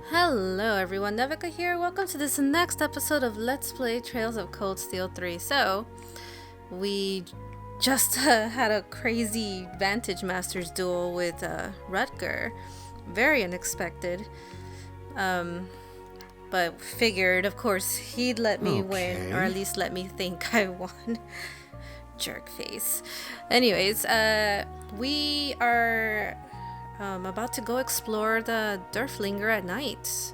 Hello everyone, Nevyka here. Welcome to this next episode of Let's Play Trails of Cold Steel 3. So, we just had a crazy Vantage Masters duel with Rutger. Very unexpected. But figured, of course, he'd let me win, or at least let me think I won. Jerk face. Anyways, we are about to go explore the Durflinger at night.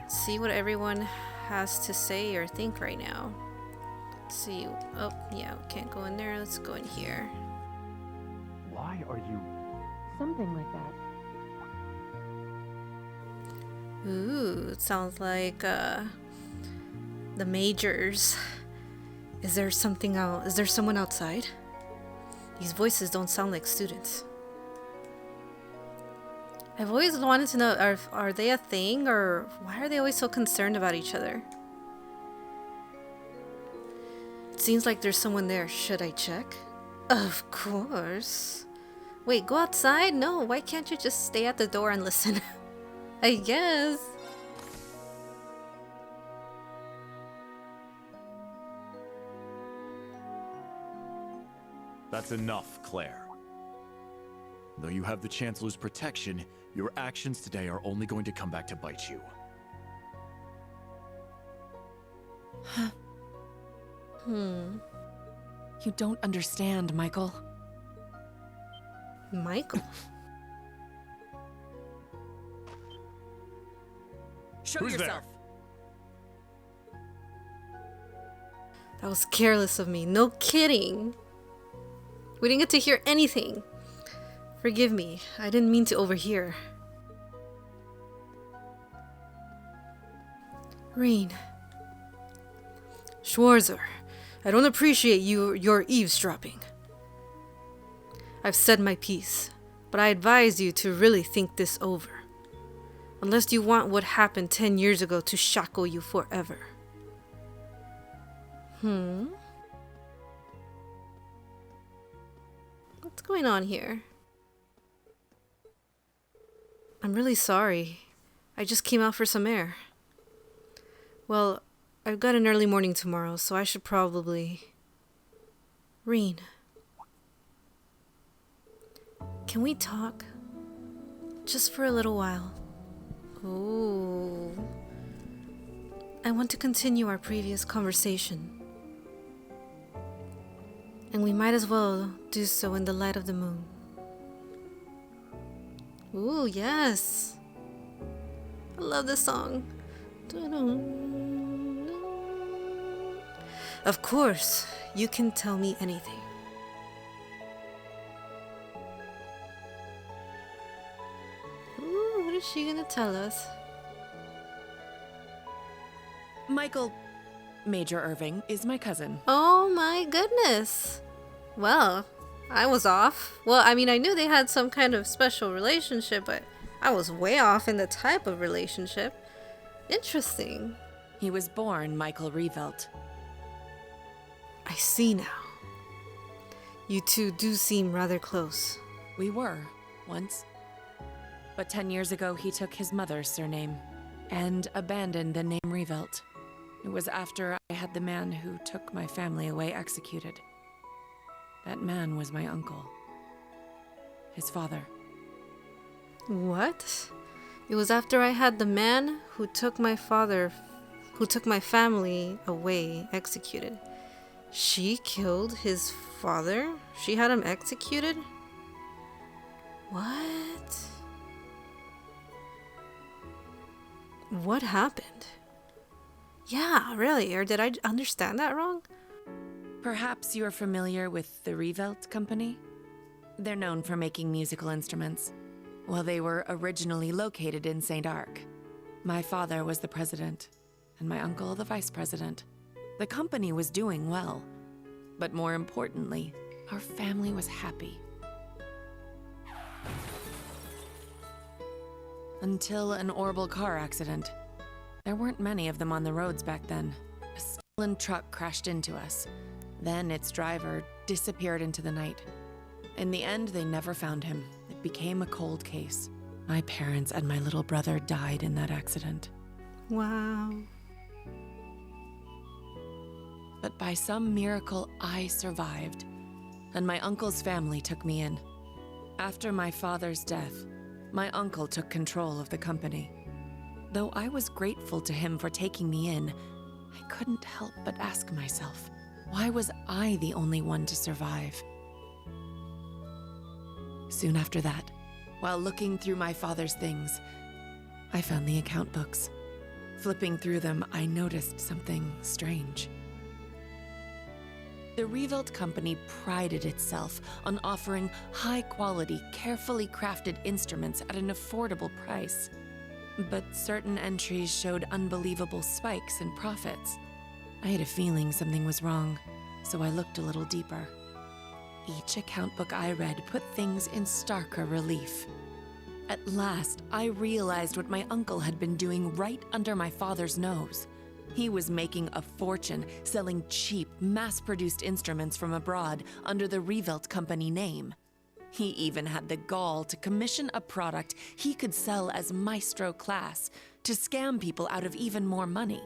See what everyone has to say or think right now. Let's see. Oh, yeah, we can't go in there. Let's go in here. Why are you... Something like that. Ooh, it sounds like the majors. Is there something out? Is there someone outside? These voices don't sound like students. I've always wanted to know, are they a thing, or why are they always so concerned about each other? It seems like there's someone there. Should I check? Of course. Wait, go outside? No, why can't you just stay at the door and listen? I guess. That's enough, Claire. Though you have the Chancellor's protection, your actions today are only going to come back to bite you. You don't understand, Michael. Michael? Show Who's yourself. That was careless of me. No kidding. We didn't get to hear anything. Forgive me. I didn't mean to overhear. Rain. Schwarzer, I don't appreciate your eavesdropping. I've said my piece, but I advise you to really think this over. Unless you want what happened 10 years ago to shackle you forever. What's going on here? I'm really sorry. I just came out for some air. Well, I've got an early morning tomorrow, so I should probably... Reen. Can we talk? Just for a little while. Oh. I want to continue our previous conversation. And we might as well do so in the light of the moon. Ooh, yes. I love this song. Of course, you can tell me anything. Ooh, what is she gonna tell us? Michael, Major Irving, is my cousin. Oh my goodness. Well, I was off. Well, I mean, I knew they had some kind of special relationship, but I was way off in the type of relationship. Interesting. He was born Michael Revelt. I see now. You two do seem rather close. We were, once. But 10 years ago, he took his mother's surname and abandoned the name Revelt. It was after I had the man who took my family away executed. That man was my uncle. His father. What? It was after I had the man who took my family away executed. She killed his father? She had him executed? What? What happened? Yeah, really? Or did I understand that wrong? Perhaps you're familiar with the Revelt Company? They're known for making musical instruments. Well, they were originally located in St. Arc. My father was the president, and my uncle the vice president. The company was doing well, but more importantly, our family was happy. Until an horrible car accident. There weren't many of them on the roads back then. A stolen truck crashed into us. Then its driver disappeared into the night. In the end, they never found him. It became a cold case. My parents and my little brother died in that accident. Wow. But by some miracle, I survived, and my uncle's family took me in. After my father's death, my uncle took control of the company. Though I was grateful to him for taking me in, I couldn't help but ask myself, why was I the only one to survive? Soon after that, while looking through my father's things, I found the account books. Flipping through them, I noticed something strange. The Revolt Company prided itself on offering high-quality, carefully crafted instruments at an affordable price. But certain entries showed unbelievable spikes in profits. I had a feeling something was wrong, so I looked a little deeper. Each account book I read put things in starker relief. At last, I realized what my uncle had been doing right under my father's nose. He was making a fortune selling cheap, mass-produced instruments from abroad under the Revolt Company name. He even had the gall to commission a product he could sell as Maestro class to scam people out of even more money.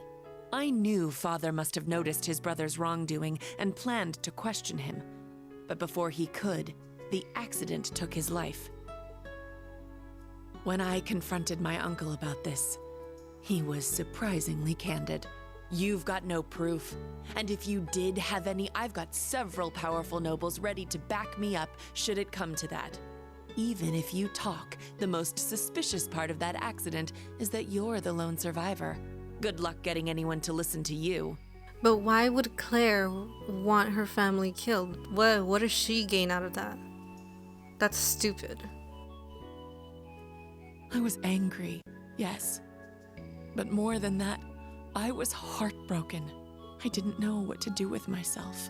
I knew Father must have noticed his brother's wrongdoing and planned to question him. But before he could, the accident took his life. When I confronted my uncle about this, he was surprisingly candid. You've got no proof. And if you did have any, I've got several powerful nobles ready to back me up should it come to that. Even if you talk, the most suspicious part of that accident is that you're the lone survivor. Good luck getting anyone to listen to you. But why would Claire want her family killed? What does she gain out of that? That's stupid. I was angry, yes. But more than that, I was heartbroken. I didn't know what to do with myself.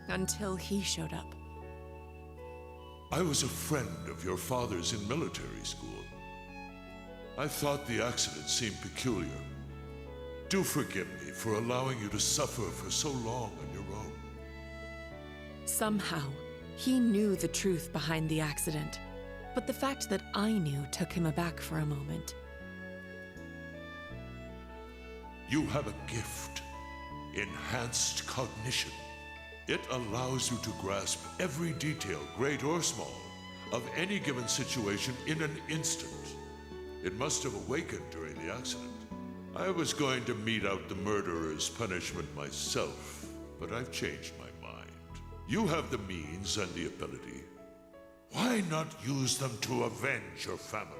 Until he showed up. I was a friend of your father's in military school. I thought the accident seemed peculiar. Do forgive me for allowing you to suffer for so long on your own. Somehow, he knew the truth behind the accident. But the fact that I knew took him aback for a moment. You have a gift, enhanced cognition. It allows you to grasp every detail, great or small, of any given situation in an instant. It must have awakened during the accident. I was going to mete out the murderer's punishment myself, but I've changed my mind. You have the means and the ability. Why not use them to avenge your family?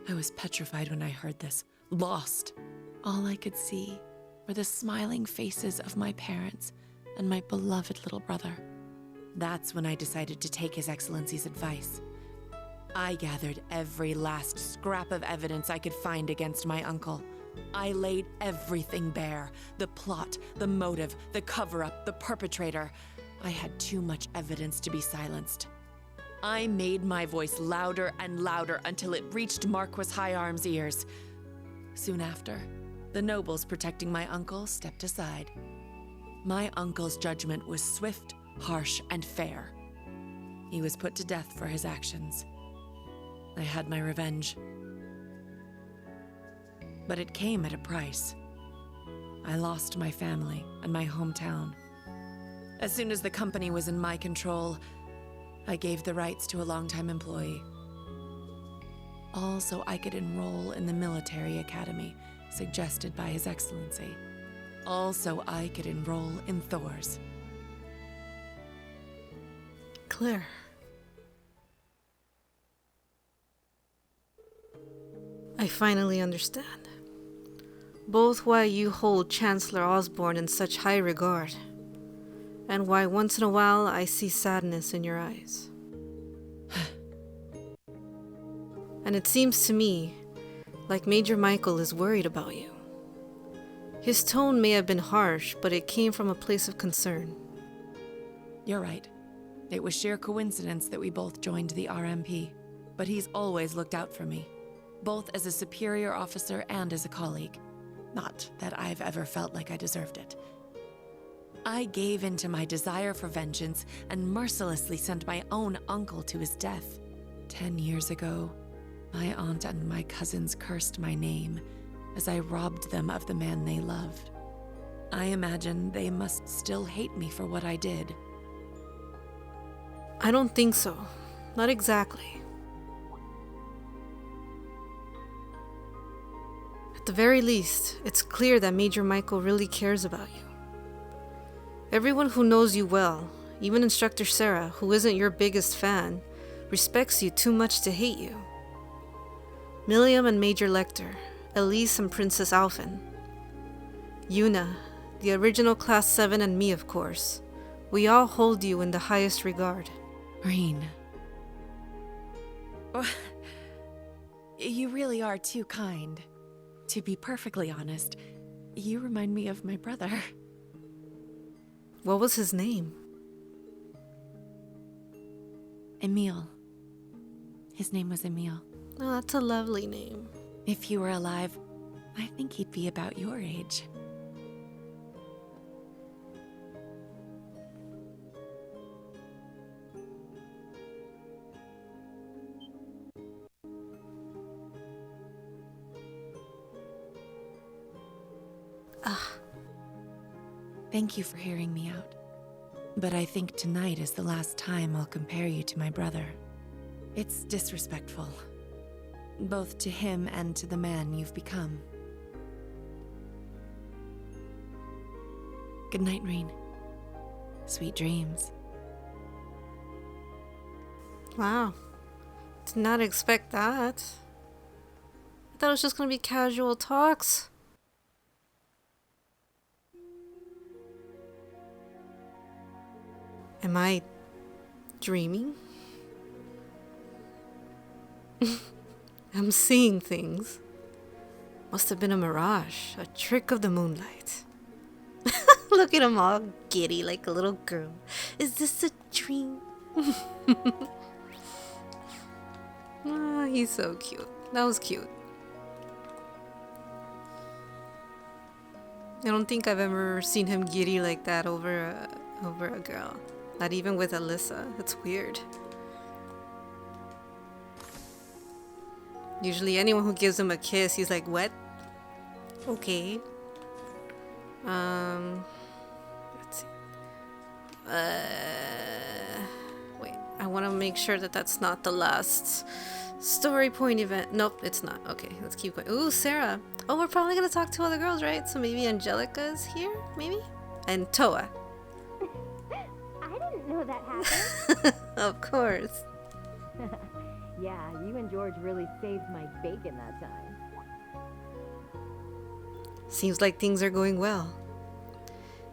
I was petrified when I heard this. Lost. All I could see were the smiling faces of my parents and my beloved little brother. That's when I decided to take His Excellency's advice. I gathered every last scrap of evidence I could find against my uncle. I laid everything bare. The plot, the motive, the cover-up, the perpetrator. I had too much evidence to be silenced. I made my voice louder and louder until it reached Marquis Higharm's ears. Soon after, the nobles protecting my uncle stepped aside. My uncle's judgment was swift, harsh, and fair. He was put to death for his actions. I had my revenge. But it came at a price. I lost my family and my hometown. As soon as the company was in my control, I gave the rights to a longtime employee. All so I could enroll in the military academy suggested by His Excellency. All so I could enroll in Thor's. Claire. I finally understand. Both why you hold Chancellor Osborne in such high regard, and why once in a while I see sadness in your eyes. And it seems to me like Major Michael is worried about you. His tone may have been harsh, but it came from a place of concern. You're right. It was sheer coincidence that we both joined the RMP, but he's always looked out for me, both as a superior officer and as a colleague. Not that I've ever felt like I deserved it. I gave in to my desire for vengeance and mercilessly sent my own uncle to his death. 10 years ago, my aunt and my cousins cursed my name as I robbed them of the man they loved. I imagine they must still hate me for what I did. I don't think so. Not exactly. At the very least, it's clear that Major Michael really cares about you. Everyone who knows you well, even Instructor Sara, who isn't your biggest fan, respects you too much to hate you. Milliam and Major Lecter, Elise and Princess Alphen, Yuna, the original Class 7 and me, of course. We all hold you in the highest regard. Reen. You really are too kind. To be perfectly honest, you remind me of my brother. What was his name? Emil. His name was Emil. Oh, that's a lovely name. If he were alive, I think he'd be about your age. Thank you for hearing me out. But I think tonight is the last time I'll compare you to my brother. It's disrespectful, both to him and to the man you've become. Good night, Reen. Sweet dreams. Wow. Did not expect that. I thought it was just gonna be casual talks. Am I dreaming? I'm seeing things. Must have been a mirage, a trick of the moonlight. Look at him all giddy like a little girl. Is this a dream? Ah, he's so cute. That was cute. I don't think I've ever seen him giddy like that over a girl. Not even with Alyssa. It's weird. Usually anyone who gives him a kiss, he's like, what? Okay. Let's see. Wait. I want to make sure that that's not the last story point event. Nope, it's not. Okay, let's keep going. Ooh, Sara. Oh, we're probably going to talk to other girls, right? So maybe Angelica is here? Maybe? And Toa. Know that happened? Of course. Yeah, you and George really saved my bacon that time. Seems like things are going well.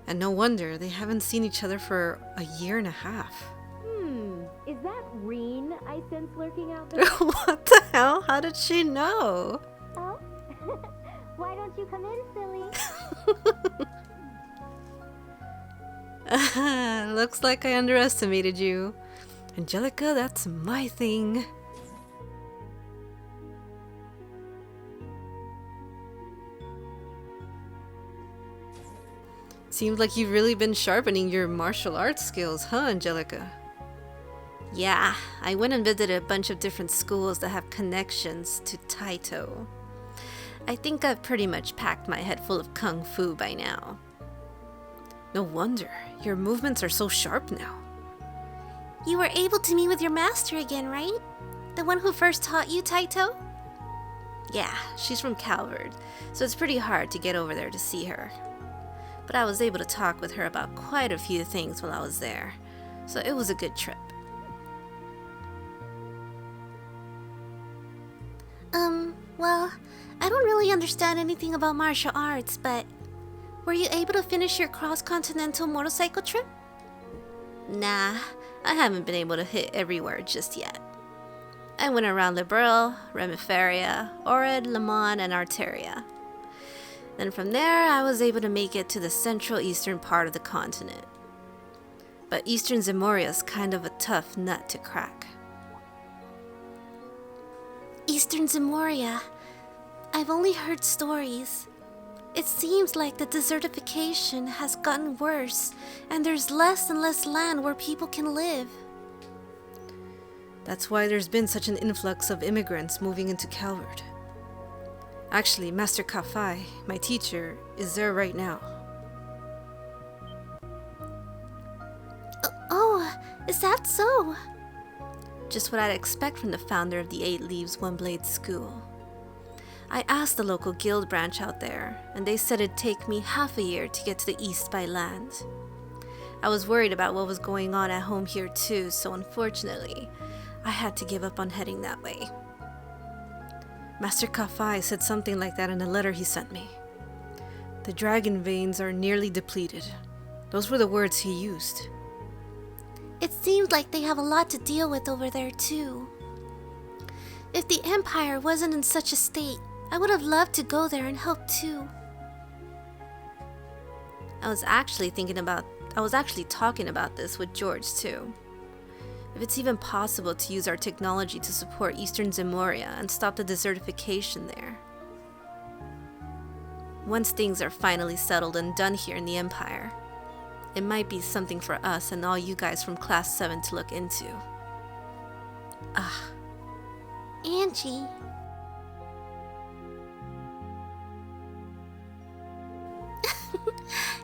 And no wonder they haven't seen each other for a year and a half. Is that Reen I sense lurking out there? What the hell? How did she know? Oh? Why don't you come in, silly? Looks like I underestimated you. Angelica, that's my thing. Seems like you've really been sharpening your martial arts skills, huh, Angelica? Yeah, I went and visited a bunch of different schools that have connections to Taito. I think I've pretty much packed my head full of kung fu by now. No wonder, your movements are so sharp now. You were able to meet with your master again, right? The one who first taught you Taito? Yeah, she's from Calvard, so it's pretty hard to get over there to see her. But I was able to talk with her about quite a few things while I was there, so it was a good trip. Well, I don't really understand anything about martial arts, but were you able to finish your cross-continental motorcycle trip? Nah, I haven't been able to hit everywhere just yet. I went around Liberal, Remiferia, Orid, Le Mans, and Arteria. Then from there, I was able to make it to the central eastern part of the continent. But Eastern Zamoria's kind of a tough nut to crack. Eastern Zamoria. I've only heard stories. It seems like the desertification has gotten worse, and there's less and less land where people can live. That's why there's been such an influx of immigrants moving into Calvard. Actually, Master Kafai, my teacher, is there right now. Oh, is that so? Just what I'd expect from the founder of the 8 Leaves One Blade School. I asked the local guild branch out there, and they said it'd take me half a year to get to the east by land. I was worried about what was going on at home here too, so unfortunately, I had to give up on heading that way. Master Kafai said something like that in a letter he sent me. The dragon veins are nearly depleted. Those were the words he used. It seems like they have a lot to deal with over there too. If the Empire wasn't in such a state, I would have loved to go there and help too. I was actually talking about this with George too. If it's even possible to use our technology to support Eastern Zemoria and stop the desertification there. Once things are finally settled and done here in the Empire, it might be something for us and all you guys from Class 7 to look into. Angie.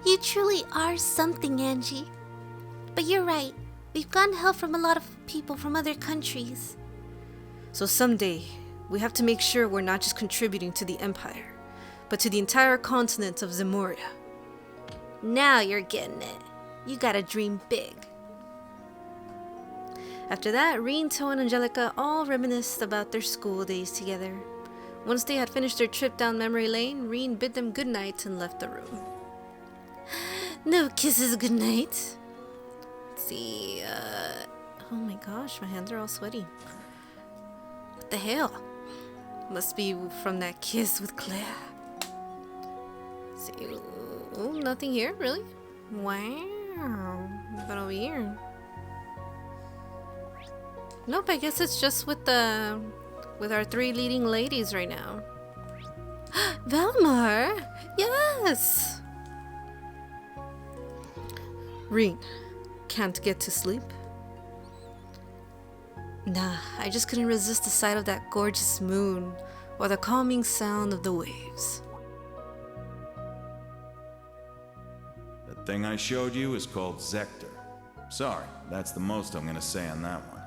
You truly are something, Angie. But you're right. We've gotten help from a lot of people from other countries. So someday, we have to make sure we're not just contributing to the Empire, but to the entire continent of Zemoria. Now you're getting it. You gotta dream big. After that, Reen, To, and Angelica all reminisced about their school days together. Once they had finished their trip down memory lane, Reen bid them goodnight and left the room. No kisses goodnight. Let's see, oh my gosh, my hands are all sweaty. What the hell? Must be from that kiss with Claire. Let's see, oh, nothing here, really? Wow, but over here. Nope, I guess it's just with our 3 leading ladies right now. Valmar! Yes! Reen, can't get to sleep? Nah, I just couldn't resist the sight of that gorgeous moon or the calming sound of the waves. The thing I showed you is called Zector. Sorry, that's the most I'm gonna say on that one.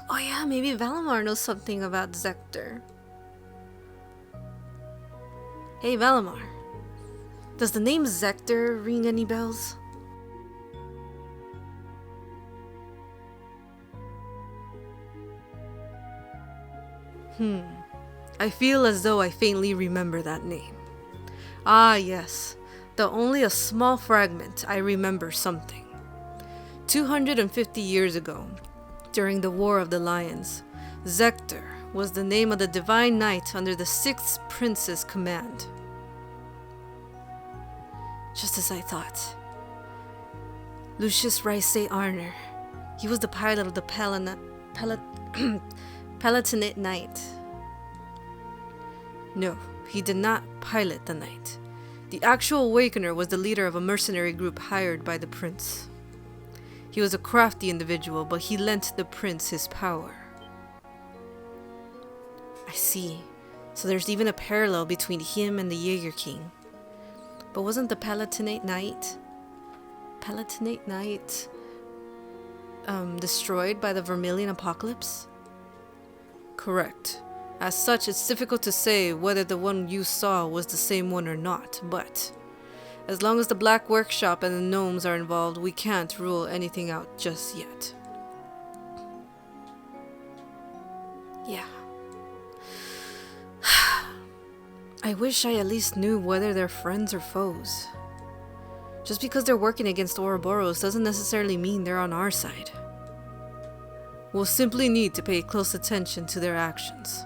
Oh yeah, maybe Valimar knows something about Zector. Hey Valimar, does the name Zector ring any bells? I feel as though I faintly remember that name. Ah yes, though only a small fragment, I remember something. 250 years ago, during the War of the Lions, Zector was the name of the divine knight under the 6th Prince's command. Just as I thought. Lucius Rice Arner. He was the pilot of the Palatinate Knight. No, he did not pilot the knight. The actual Awakener was the leader of a mercenary group hired by the prince. He was a crafty individual, but he lent the prince his power. I see. So there's even a parallel between him and the Jaeger King. But wasn't the Palatinate Knight destroyed by the Vermilion Apocalypse? Correct. As such, it's difficult to say whether the one you saw was the same one or not, but as long as the Black Workshop and the gnomes are involved, we can't rule anything out just yet. Yeah. I wish I at least knew whether they're friends or foes. Just because they're working against Ouroboros doesn't necessarily mean they're on our side. We'll simply need to pay close attention to their actions.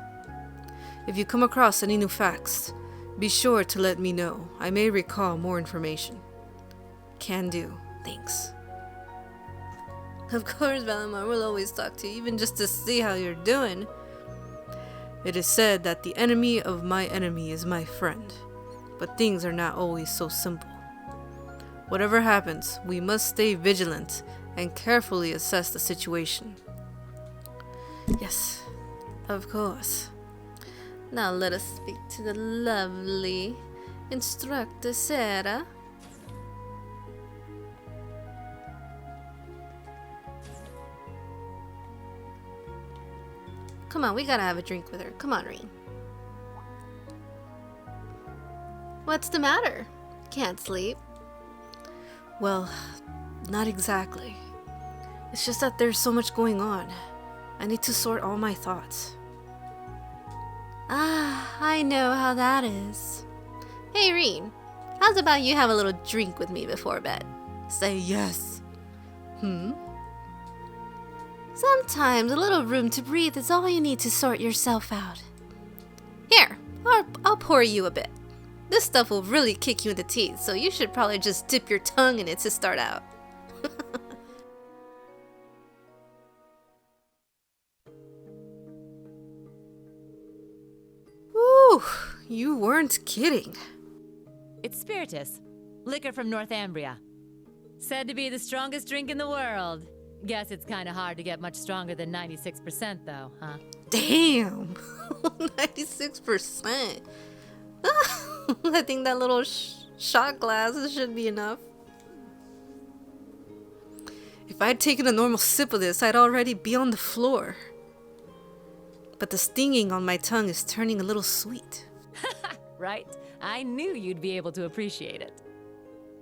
If you come across any new facts, be sure to let me know. I may recall more information. Can do. Thanks. Of course, Valimar will always talk to you, even just to see how you're doing. It is said that the enemy of my enemy is my friend, but things are not always so simple. Whatever happens, we must stay vigilant and carefully assess the situation. Yes, of course. Now let us speak to the lovely instructor Sara. Come on, we gotta have a drink with her. Come on, Reen. What's the matter? Can't sleep? Well, not exactly. It's just that there's so much going on. I need to sort all my thoughts. Ah, I know how that is. Hey, Reen, how's about you have a little drink with me before bed? Say yes. Sometimes a little room to breathe is all you need to sort yourself out. Here, I'll pour you a bit. This stuff will really kick you in the teeth, so you should probably just dip your tongue in it to start out. Whew, you weren't kidding. It's spiritus, liquor from Northumbria. Said to be the strongest drink in the world. Guess it's kind of hard to get much stronger than 96% though, huh? Damn, 96%. I think that little shot glass should be enough. If I'd taken a normal sip of this, I'd already be on the floor. But the stinging on my tongue is turning a little sweet. Right? I knew you'd be able to appreciate it.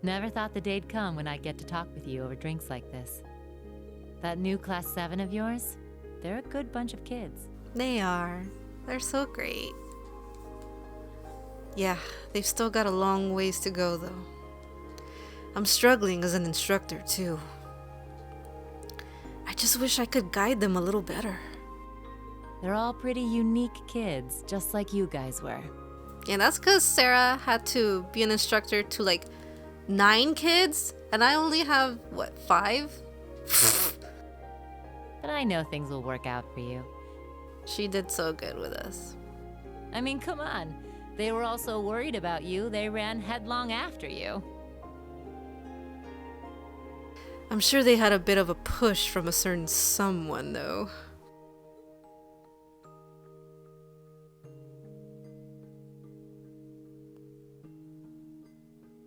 Never thought the day'd come when I'd get to talk with you over drinks like this. That new Class 7 of yours, they're a good bunch of kids. They are. They're so great. Yeah, they've still got a long ways to go though. I'm struggling as an instructor too. I just wish I could guide them a little better. They're all pretty unique kids, just like you guys were. Yeah, that's because Sara had to be an instructor to like 9 kids, and I only have, what, 5? But I know things will work out for you. She did so good with us. I mean, come on. They were all so worried about you, they ran headlong after you. I'm sure they had a bit of a push from a certain someone, though.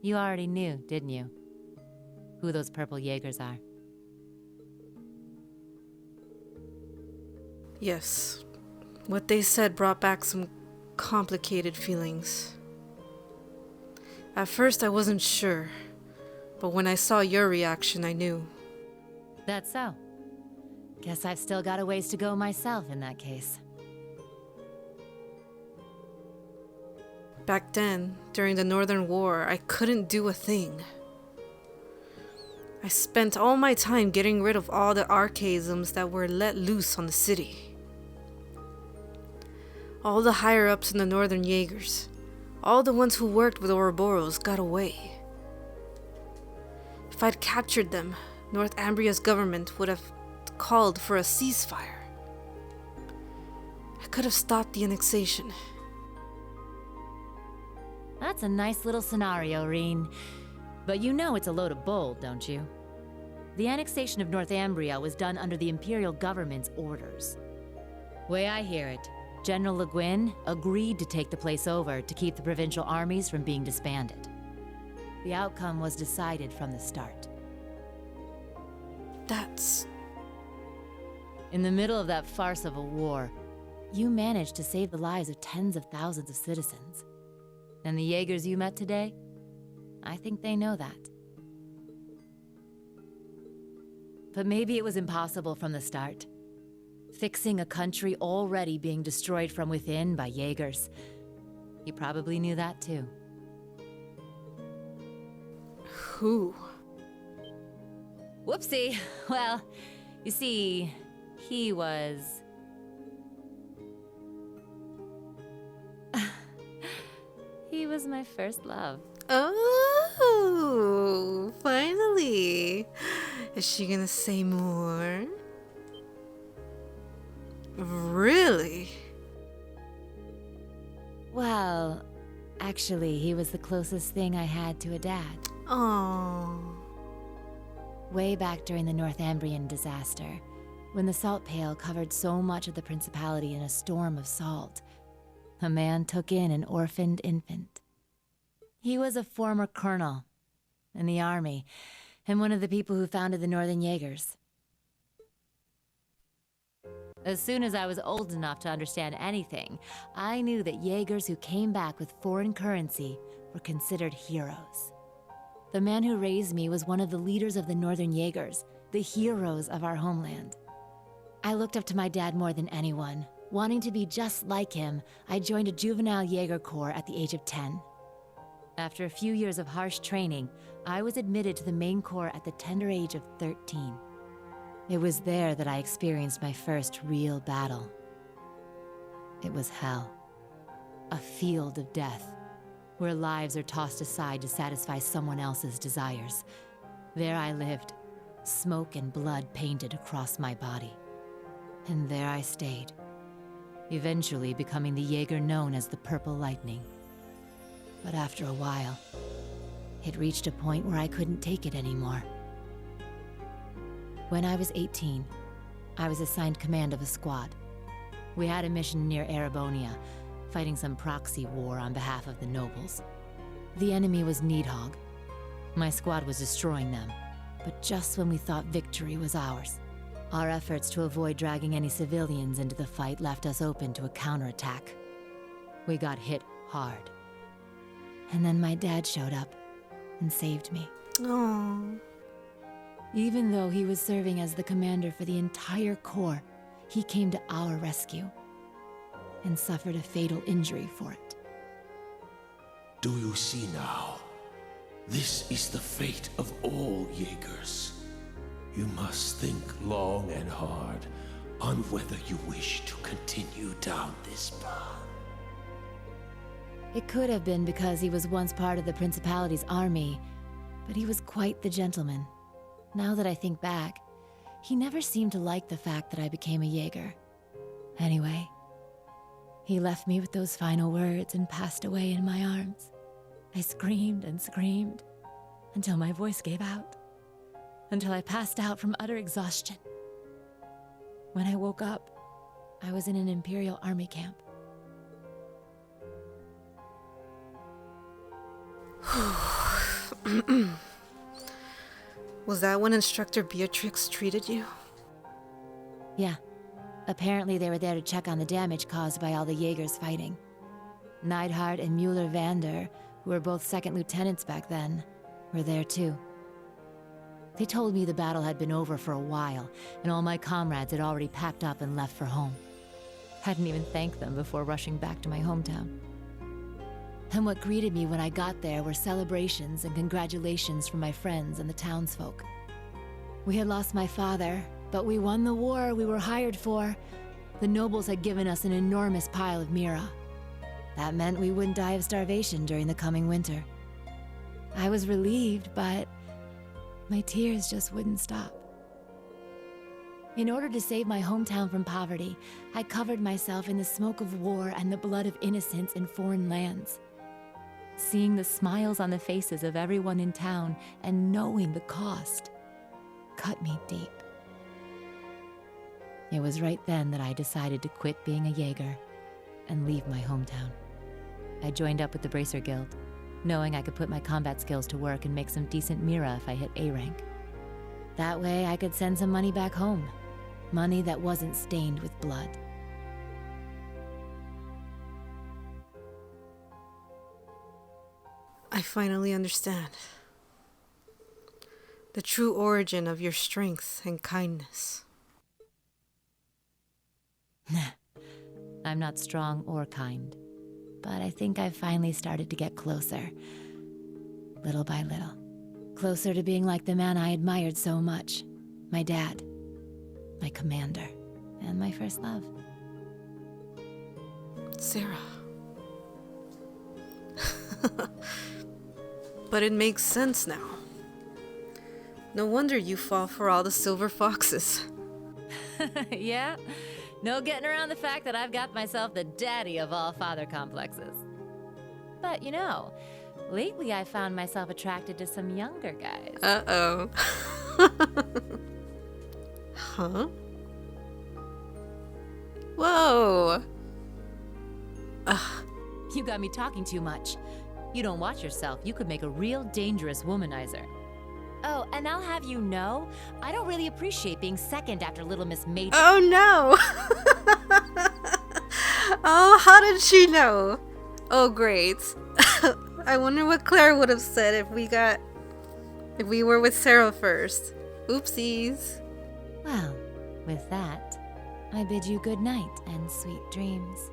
You already knew, didn't you? Who those purple Jaegers are. Yes. What they said brought back some complicated feelings. At first I wasn't sure, but when I saw your reaction, I knew. That's so. Guess I've still got a ways to go myself in that case. Back then, during the Northern War, I couldn't do a thing. I spent all my time getting rid of all the archaisms that were let loose on the city. All the higher-ups in the Northern Jaegers, all the ones who worked with Ouroboros got away. If I'd captured them, Northumbria's government would have called for a ceasefire. I could have stopped the annexation. That's a nice little scenario, Reen. But you know it's a load of bull, don't you? The annexation of Northumbria was done under the Imperial government's orders. Way I hear it, General Le Guin agreed to take the place over to keep the provincial armies from being disbanded. The outcome was decided from the start. That's... In the middle of that farce of a war, you managed to save the lives of tens of thousands of citizens. And the Jaegers you met today? I think they know that. But maybe it was impossible from the start. Fixing a country already being destroyed from within by Jaegers. You probably knew that too. Who? Whoopsie. Well, you see, he was... He was my first love. Oh, finally. Is she gonna say more? Really? Well, actually, he was the closest thing I had to a dad. Oh. Way back during the Northumbrian disaster, when the salt pail covered so much of the principality in a storm of salt, a man took in an orphaned infant. He was a former colonel in the army, and one of the people who founded the Northern Jaegers. As soon as I was old enough to understand anything, I knew that Jaegers who came back with foreign currency were considered heroes. The man who raised me was one of the leaders of the Northern Jaegers, the heroes of our homeland. I looked up to my dad more than anyone. Wanting to be just like him, I joined a juvenile Jaeger corps at the age of 10. After a few years of harsh training, I was admitted to the main corps at the tender age of 13. It was there that I experienced my first real battle. It was hell. A field of death, where lives are tossed aside to satisfy someone else's desires. There I lived, smoke and blood painted across my body. And there I stayed, eventually becoming the Jaeger known as the Purple Lightning. But after a while, it reached a point where I couldn't take it anymore. When I was 18, I was assigned command of a squad. We had a mission near Erebonia, fighting some proxy war on behalf of the nobles. The enemy was Nihon. My squad was destroying them, but just when we thought victory was ours. Our efforts to avoid dragging any civilians into the fight left us open to a counterattack. We got hit hard. And then my dad showed up and saved me. Oh. Even though he was serving as the commander for the entire corps, he came to our rescue and suffered a fatal injury for it. Do you see now? This is the fate of all Jaegers. You must think long and hard on whether you wish to continue down this path. It could have been because he was once part of the Principality's army, but he was quite the gentleman. Now that I think back, he never seemed to like the fact that I became a Jaeger. Anyway, he left me with those final words and passed away in my arms. I screamed and screamed until my voice gave out, until I passed out from utter exhaustion. When I woke up, I was in an Imperial Army camp. Was that when Instructor Beatrix treated you? Yeah. Apparently they were there to check on the damage caused by all the Jaegers fighting. Neidhart and Mueller-Vander, who were both second lieutenants back then, were there too. They told me the battle had been over for a while, and all my comrades had already packed up and left for home. Hadn't even thanked them before rushing back to my hometown. And what greeted me when I got there were celebrations and congratulations from my friends and the townsfolk. We had lost my father, but we won the war we were hired for. The nobles had given us an enormous pile of mira. That meant we wouldn't die of starvation during the coming winter. I was relieved, but my tears just wouldn't stop. In order to save my hometown from poverty, I covered myself in the smoke of war and the blood of innocents in foreign lands. Seeing the smiles on the faces of everyone in town and knowing the cost cut me deep. It was right then that I decided to quit being a Jaeger and leave my hometown. I joined up with the Bracer Guild, knowing I could put my combat skills to work and make some decent mira if I hit A rank. That way I could send some money back home, money that wasn't stained with blood. I finally understand. The true origin of your strength and kindness. I'm not strong or kind, but I think I've finally started to get closer. Little by little. Closer to being like the man I admired so much. My dad. My commander. And my first love. Sara. But it makes sense now. No wonder you fall for all the silver foxes. Yeah? No getting around the fact that I've got myself the daddy of all father complexes. But you know, lately I found myself attracted to some younger guys. Uh-oh. Huh? Whoa. Ugh. You got me talking too much. You don't watch yourself, you could make a real dangerous womanizer. Oh, and I'll have you know, I don't really appreciate being second after Little Miss Major. Oh no! Oh, how did she know? Oh, great. I wonder what Claire would have said if we were with Sara first. Oopsies. Well, with that, I bid you good night and sweet dreams.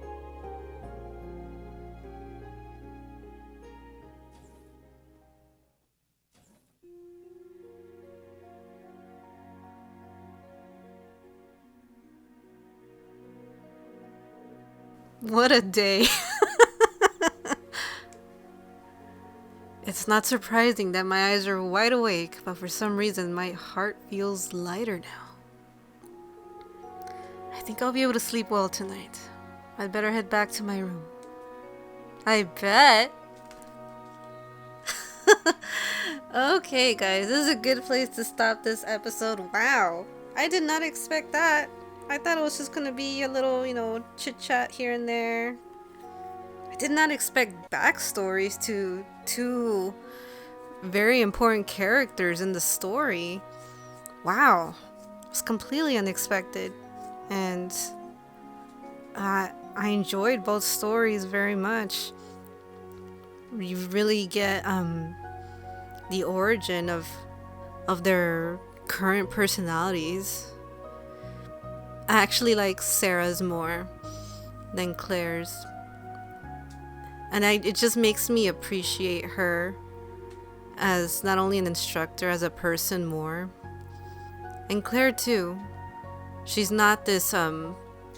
What a day. It's not surprising that my eyes are wide awake, but for some reason my heart feels lighter now. I think I'll be able to sleep well tonight. I'd better head back to my room. I bet. Okay, guys, this is a good place to stop this episode. Wow. I did not expect that. I thought it was just gonna be a little, chit-chat here and there. I did not expect backstories to two very important characters in the story. Wow. It was completely unexpected. And I enjoyed both stories very much. You really get the origin of their current personalities. I actually like Sara's more than Claire's. And it just makes me appreciate her as not only an instructor, as a person more. And Claire too. She's not this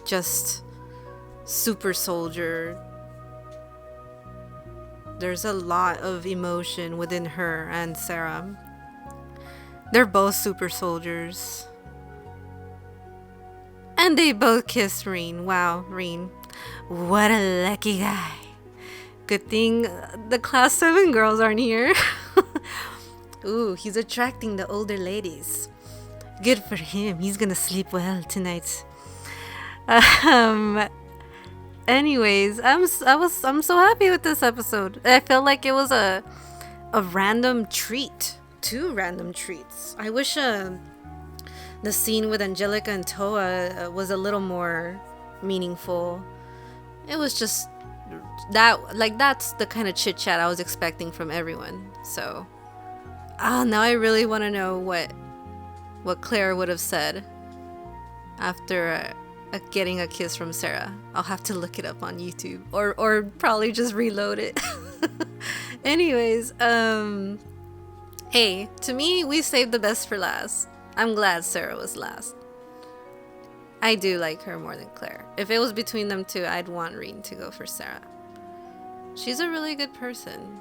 just super soldier. There's a lot of emotion within her and Sara. They're both super soldiers. And they both kissed Reen. Wow, Reen. What a lucky guy. Good thing the class 7 girls aren't here. Ooh, he's attracting the older ladies. Good for him. He's gonna sleep well tonight. Anyways, I'm so happy with this episode. I felt like it was a random treat. 2 random treats. I wish the scene with Angelica and Toa was a little more meaningful. It was just that's the kind of chit chat I was expecting from everyone. So, now I really want to know what Claire would have said after getting a kiss from Sara. I'll have to look it up on YouTube or probably just reload it. Anyways, hey, to me, we saved the best for last. I'm glad Sara was last. I do like her more than Claire. If it was between them two, I'd want Reen to go for Sara. She's a really good person.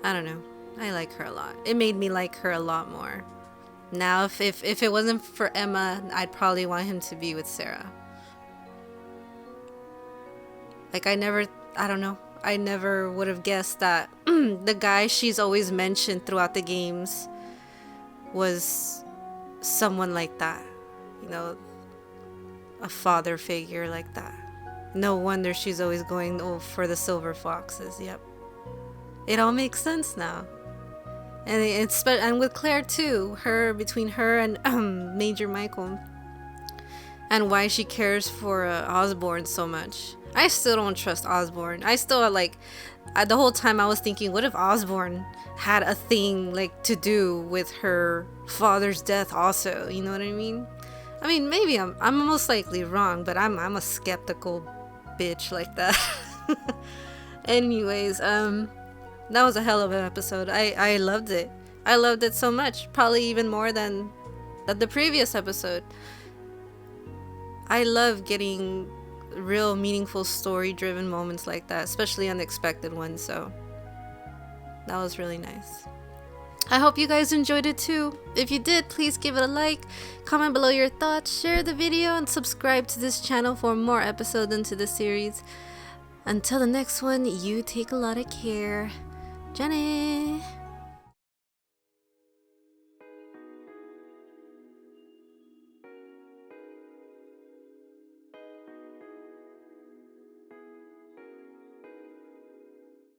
I don't know. I like her a lot. It made me like her a lot more. Now, if it wasn't for Emma, I'd probably want him to be with Sara. Like, I never would have guessed that the guy she's always mentioned throughout the games was someone like that. A father figure like that. No wonder she's always going for the silver foxes. Yep. It all makes sense now. And with Claire too, between her and Major Michael, and why she cares for Osborne so much. I still don't trust Osborne. I still the whole time I was thinking, what if Osborne had a thing to do with her father's death also? You know what I mean? I mean, maybe I'm most likely wrong, but I'm a skeptical bitch like that. Anyways, that was a hell of an episode. I loved it. I loved it so much. Probably even more than the previous episode. I love getting real meaningful story-driven moments like that, especially unexpected ones, so that was really nice. I hope you guys enjoyed it too. If you did, please give it a like, comment below your thoughts, share the video, and subscribe to this channel for more episodes into the series. Until the next one, you take a lot of care. Jenny!